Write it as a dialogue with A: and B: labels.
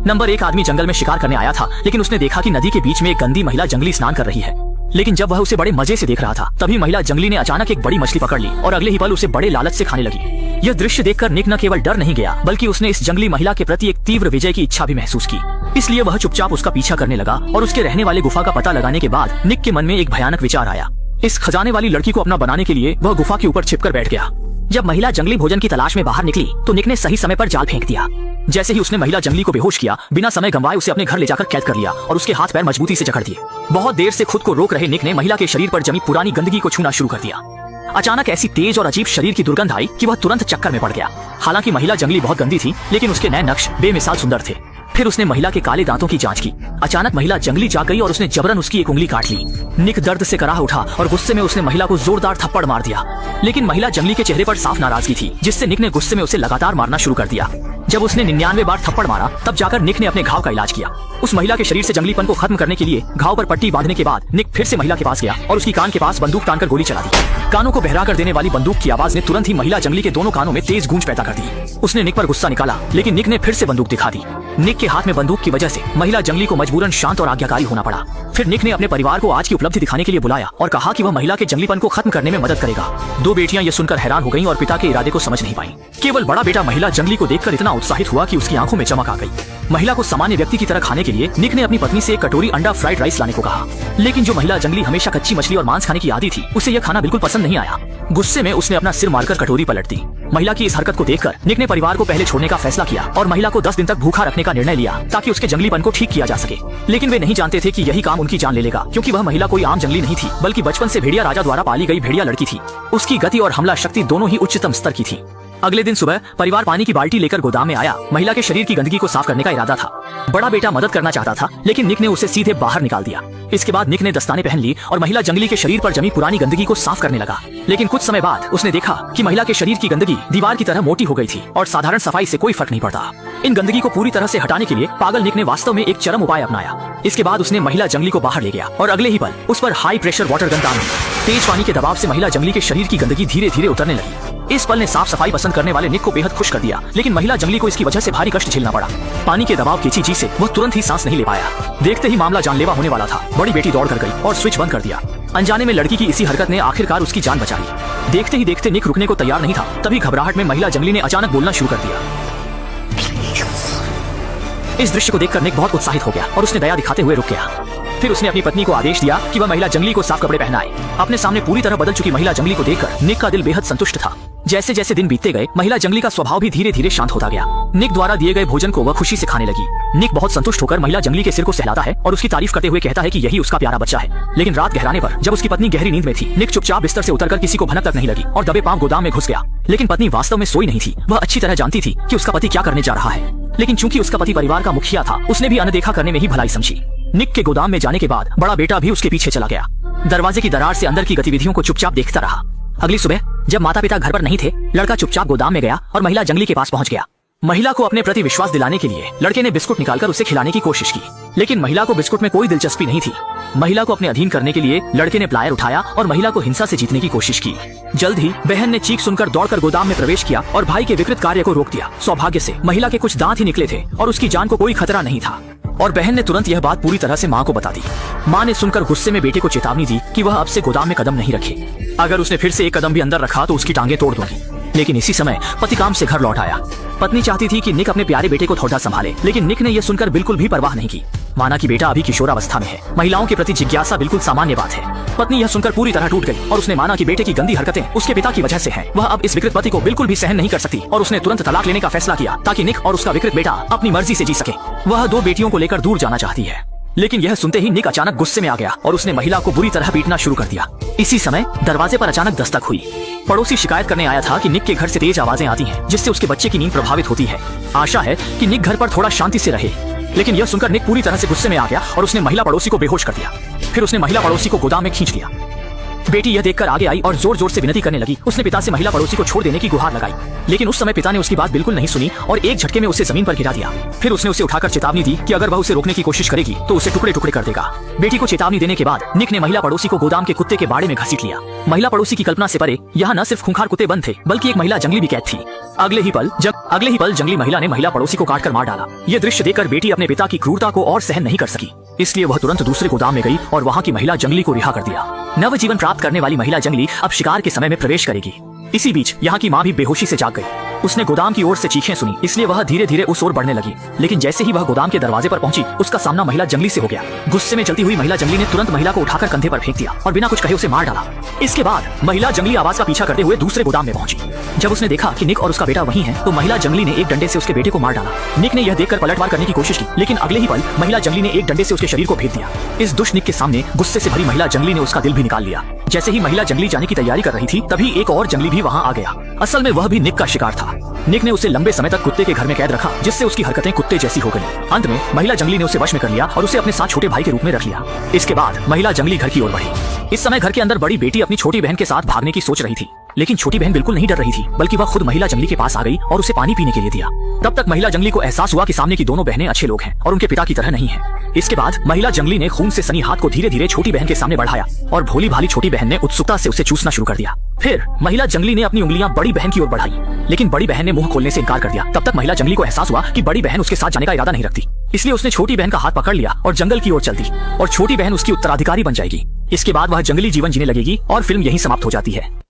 A: Number 1 आदमी जंगल में शिकार करने आया था, लेकिन उसने देखा कि नदी के बीच में एक गंदी महिला जंगली स्नान कर रही है। लेकिन जब वह उसे बड़े मजे से देख रहा था, तभी महिला जंगली ने अचानक एक बड़ी मछली पकड़ ली और अगले ही पल उसे बड़े लालच से खाने लगी। यह दृश्य देखकर निक न केवल डर नहीं गया, बल्कि उसने इस जंगली महिला के प्रति एक तीव्र विजय की इच्छा भी महसूस की। इसलिए वह चुपचाप उसका पीछा करने लगा और उसके रहने वाले गुफा का पता लगाने के बाद निक के मन में एक भयानक विचार आया। इस खजाने वाली लड़की को अपना बनाने के लिए वह गुफा के ऊपर छिपकर बैठ गया। जब महिला जंगली भोजन की तलाश में बाहर निकली तो निक ने सही समय पर जाल फेंक दिया। जैसे ही उसने महिला जंगली को बेहोश किया, बिना समय गंवाए उसे अपने घर ले जाकर कैद कर लिया और उसके हाथ पैर मजबूती से जकड़ दिए। बहुत देर से खुद को रोक रहे निक ने महिला के शरीर पर जमी पुरानी गंदगी को छूना शुरू कर दिया। अचानक ऐसी तेज और अजीब शरीर की दुर्गंध आई कि वह तुरंत चक्कर में पड़ गया। हालांकि महिला जंगली बहुत गंदी थी, लेकिन उसके नए नक्श बेमिसाल सुंदर थे। फिर उसने महिला के काले दांतों की जांच की। अचानक महिला जंगली जाग गई और उसने जबरन उसकी एक उंगली काट ली। निक दर्द से कराह उठा और गुस्से में उसने महिला को जोरदार थप्पड़ मार दिया। लेकिन महिला जंगली के चेहरे पर साफ नाराजगी थी, जिससे निक ने गुस्से में उसे लगातार मारना शुरू कर दिया। जब उसने 99 बार थप्पड़ मारा, तब जाकर निक ने अपने घाव का इलाज किया। उस महिला के शरीर से जंगलीपन को खत्म करने के लिए घाव पर पट्टी बांधने के बाद निक फिर से महिला के पास गया और उसकी कान के पास बंदूक तानकर गोली चला दी। कानों को बहरा कर देने वाली बंदूक की आवाज ने तुरंत ही महिला जंगली के दोनों कानों में तेज गूंज पैदा कर दी। उसने निक पर गुस्सा निकाला, लेकिन निक ने फिर से बंदूक दिखा दी। निक के हाथ में बंदूक की वजह से महिला जंगली को मजबूरन शांत और आज्ञाकारी होना पड़ा। फिर निक ने अपने परिवार को आज की उपलब्धि दिखाने के लिए बुलाया और कहा कि वह महिला के जंगलीपन को खत्म करने में मदद करेगा। दो बेटियां ये सुनकर हैरान हो गईं और पिता के इरादे को समझ नहीं पाईं। केवल बड़ा बेटा महिला जंगली को देखकर इतना उत्साहित हुआ कि उसकी आंखों में चमक आ गई। महिला को सामान्य व्यक्ति की तरह खाने के लिए निक ने अपनी पत्नी से एक कटोरी अंडा फ्राइड राइस लाने को कहा। लेकिन जो महिला जंगली हमेशा कच्ची मछली और मांस खाने की आदी थी, उसे यह खाना बिल्कुल पसंद नहीं आया। गुस्से में उसने अपना सिर मारकर कटोरी पलट दी। महिला की इस हरकत को देखकर निक ने परिवार को पहले छोड़ने का फैसला किया और महिला को 10 दिन तक भूखा रखने का निर्णय लिया, ताकि उसके जंगलीपन को ठीक किया जा सके। लेकिन वे नहीं जानते थे कि यही काम उनकी जान ले लेगा, क्योंकि वह महिला कोई आम जंगली नहीं थी, बल्कि बचपन से भेड़िया राजा द्वारा पाली गई भेड़िया लड़की थी। उसकी गति और हमला शक्ति दोनों ही उच्चतम स्तर की थी। अगले दिन सुबह परिवार पानी की बाल्टी लेकर गोदाम में आया। महिला के शरीर की गंदगी को साफ करने का इरादा था। बड़ा बेटा मदद करना चाहता था, लेकिन निक ने उसे सीधे बाहर निकाल दिया। इसके बाद निक ने दस्ताने पहन ली और महिला जंगली के शरीर पर जमी पुरानी गंदगी को साफ करने लगा। लेकिन कुछ समय बाद उसने देखा कि महिला के शरीर की गंदगी दीवार की तरह मोटी हो गई थी और साधारण सफाई से कोई फर्क नहीं पड़ता। इन गंदगी को पूरी तरह से हटाने के लिए पागल निक ने वास्तव में एक चरम उपाय अपनाया। इसके बाद उसने महिला जंगली को बाहर ले गया और अगले ही पल उस पर हाई प्रेशर वाटर गन तान दी। तेज पानी के दबाव से महिला जंगली के शरीर की गंदगी धीरे धीरे उतरने लगी। इस पल ने साफ सफाई पसंद करने वाले निक को बेहद खुश कर दिया, लेकिन महिला जंगली को इसकी वजह से भारी कष्ट झेलना पड़ा। पानी के दबाव की चीज से वह तुरंत ही सांस नहीं ले पाया। देखते ही मामला जानलेवा होने वाला था। बड़ी बेटी दौड़ कर गई और स्विच बंद कर दिया। अनजाने में लड़की की इसी हरकत ने आखिरकार उसकी जान बचा ली। देखते ही देखते निक रुकने को तैयार नहीं था। तभी घबराहट में महिला जंगली ने अचानक बोलना शुरू कर दिया। इस दृश्य को देखकर निक बहुत उत्साहित हो गया और उसने दया दिखाते हुए रुक गया। फिर उसने अपनी पत्नी को आदेश दिया कि वह महिला जंगली को साफ कपड़े पहनाए। अपने सामने पूरी तरह बदल चुकी महिला जंगली को देखकर निक का दिल बेहद संतुष्ट था। जैसे जैसे दिन बीतते गए, महिला जंगली का स्वभाव भी धीरे धीरे शांत होता गया। निक द्वारा दिए गए भोजन को वह खुशी से खाने लगी। निक बहुत संतुष्ट होकर महिला जंगली के सिर को सहलाता है और उसकी तारीफ करते हुए कहता है कि यही उसका प्यारा बच्चा है। लेकिन रात गहराने पर जब उसकी पत्नी गहरी नींद में थी, निक चुपचाप बिस्तर से उतरकर किसी को भनक तक नहीं लगी और दबे पांव गोदाम में घुस गया। लेकिन पत्नी वास्तव में सोई नहीं थी। वह अच्छी तरह जानती थी कि उसका पति क्या करने जा रहा है। लेकिन चूंकि उसका पति परिवार का मुखिया था, उसने भी अनदेखा करने में ही भलाई समझी। निक के गोदाम में जाने के बाद बड़ा बेटा भी उसके पीछे चला गया। दरवाजे की दरार से अंदर की गतिविधियों को चुपचाप देखता रहा। अगली सुबह जब माता पिता घर पर नहीं थे, लड़का चुपचाप गोदाम में गया और महिला जंगली के पास पहुंच गया। महिला को अपने प्रति विश्वास दिलाने के लिए लड़के ने बिस्कुट निकालकर उसे खिलाने की कोशिश की, लेकिन महिला को बिस्कुट में कोई दिलचस्पी नहीं थी। महिला को अपने अधीन करने के लिए लड़के ने प्लायर उठाया और महिला को हिंसा से जीतने की कोशिश की। जल्द ही बहन ने चीख सुनकर दौड़कर गोदाम में प्रवेश किया और भाई के विकृत कार्य को रोक दिया। सौभाग्य से महिला के कुछ दांत ही निकले थे और उसकी जान को कोई खतरा नहीं था और बहन ने तुरंत यह बात पूरी तरह से माँ को बता दी। माँ ने सुनकर गुस्से में बेटे को चेतावनी दी कि वह अब से गोदाम में कदम नहीं रखे। अगर उसने फिर से एक कदम भी अंदर रखा तो उसकी टांगें तोड़ दूंगी। लेकिन इसी समय पति काम से घर लौट आया। पत्नी चाहती थी कि निक अपने प्यारे बेटे को थोड़ा संभाले, लेकिन निक ने यह सुनकर बिल्कुल भी परवाह नहीं की। माना कि बेटा अभी किशोरावस्था में है। महिलाओं के प्रति जिज्ञासा बिल्कुल सामान्य बात है। पत्नी यह सुनकर पूरी तरह टूट गई और उसने माना कि बेटे की गंदी हरकतें उसके पिता की वजह से हैं। वह अब इस विकृत पति को बिल्कुल भी सहन नहीं कर सकती और उसने तुरंत तलाक लेने का फैसला किया, ताकि निक और उसका विकृत बेटा अपनी मर्जी से जी सके। वह दो बेटियों को लेकर दूर जाना चाहती है। लेकिन यह सुनते ही निक अचानक गुस्से में आ गया और उसने महिला को बुरी तरह पीटना शुरू कर दिया। इसी समय दरवाजे पर अचानक दस्तक हुई। पड़ोसी शिकायत करने आया था कि निक के घर से तेज आवाजें आती हैं, जिससे उसके बच्चे की नींद प्रभावित होती है। आशा है कि निक घर पर थोड़ा शांति से रहे। लेकिन यह सुनकर निक पूरी तरह से गुस्से में आ गया और उसने महिला पड़ोसी को बेहोश कर दिया। फिर उसने महिला पड़ोसी को गोदाम में खींच लिया। बेटी यह देखकर आगे आई और जोर जोर से विनती करने लगी। उसने पिता से महिला पड़ोसी को छोड़ देने की गुहार लगाई, लेकिन उस समय पिता ने उसकी बात बिल्कुल नहीं सुनी और एक झटके में उसे जमीन पर गिरा दिया। फिर उसने उसे उठाकर चेतावनी दी कि अगर वह उसे रोकने की कोशिश करेगी तो उसे टुकड़े टुकड़े कर देगा। बेटी को चेतावनी देने के बाद निक ने महिला पड़ोसी को गोदाम के कुत्ते के बाड़े में घसीट लिया। महिला पड़ोसी की कल्पना से परे यहाँ न सिर्फ खूंखार कुत्ते बंद थे बल्कि एक महिला जंगली भी कैद थी। अगले ही पल जंगली महिला ने महिला पड़ोसी को काटकर मार डाला। यह दृश्य देखकर बेटी अपने पिता की क्रूरता को और सहन नहीं कर सकी, इसलिए वह तुरंत दूसरे गोदाम में गई और वहाँ की महिला जंगली को रिहा कर दिया। नवजीवन प्राप्त करने वाली महिला जंगली अब शिकार के समय में प्रवेश करेगी। इसी बीच यहाँ की माँ भी बेहोशी से जाग गई। उसने गोदाम की ओर से चीखें सुनी, इसलिए वह धीरे धीरे उस ओर बढ़ने लगी। लेकिन जैसे ही वह गोदाम के दरवाजे पर पहुंची, उसका सामना महिला जंगली से हो गया। गुस्से में चलती हुई महिला जंगली ने तुरंत महिला को उठाकर कंधे पर फेंक दिया और बिना कुछ कहे उसे मार डाला। इसके बाद महिला जंगली आवाज का पीछा करते हुए दूसरे गोदाम में पहुंची। जब उसने देखा कि निक और उसका बेटा वहीं है, तो महिला जंगली ने एक डंडे से उसके बेटे को मार डाला। निक ने यह देखकर पलटवार करने की कोशिश की, लेकिन अगले ही पल महिला जंगली ने एक डंडे से उसके शरीर को भेद दिया। इस दुष्ट निक के सामने गुस्से से भरी महिला जंगली ने उसका दिल भी निकाल लिया। जैसे ही महिला जंगली जाने की तैयारी कर रही थी, तभी एक और जंगली भी वहाँ आ गया। असल में वह भी निक का शिकार था। निक ने उसे लंबे समय तक कुत्ते के घर में कैद रखा, जिससे उसकी हरकतें कुत्ते जैसी हो गई। अंत में महिला जंगली ने उसे वश में कर लिया और उसे अपने साथ छोटे भाई के रूप में रख लिया। इसके बाद महिला जंगली घर की ओर बढ़ी। इस समय घर के अंदर बड़ी बेटी अपनी छोटी बहन के साथ भागने की सोच रही थी, लेकिन छोटी बहन बिल्कुल नहीं डर रही थी, बल्कि वह खुद महिला जंगली के पास आ गई और उसे पानी पीने के लिए दिया। तब तक महिला जंगली को एहसास हुआ कि सामने की दोनों बहनें अच्छे लोग हैं और उनके पिता की तरह नहीं है। इसके बाद महिला जंगली ने खून से सनी हाथ को धीरे धीरे छोटी बहन के सामने बढ़ाया और भोली भाली छोटी बहन ने उत्सुकता से उसे चूसना शुरू कर दिया। फिर महिला जंगली ने अपनी उंगलियां बड़ी बहन की ओर बढ़ाई, लेकिन बड़ी बहन ने मुंह खोलने से इनकार कर दिया। तब तक महिला जंगली को एहसास हुआ कि बड़ी बहन उसके साथ जाने का इरादा नहीं रखती, इसलिए उसने छोटी बहन का हाथ पकड़ लिया और जंगल की ओर चल दी और छोटी बहन उसकी उत्तराधिकारी बन जाएगी। इसके बाद वह जंगली जीवन जीने लगेगी और फिल्म यहीं समाप्त हो जाती है।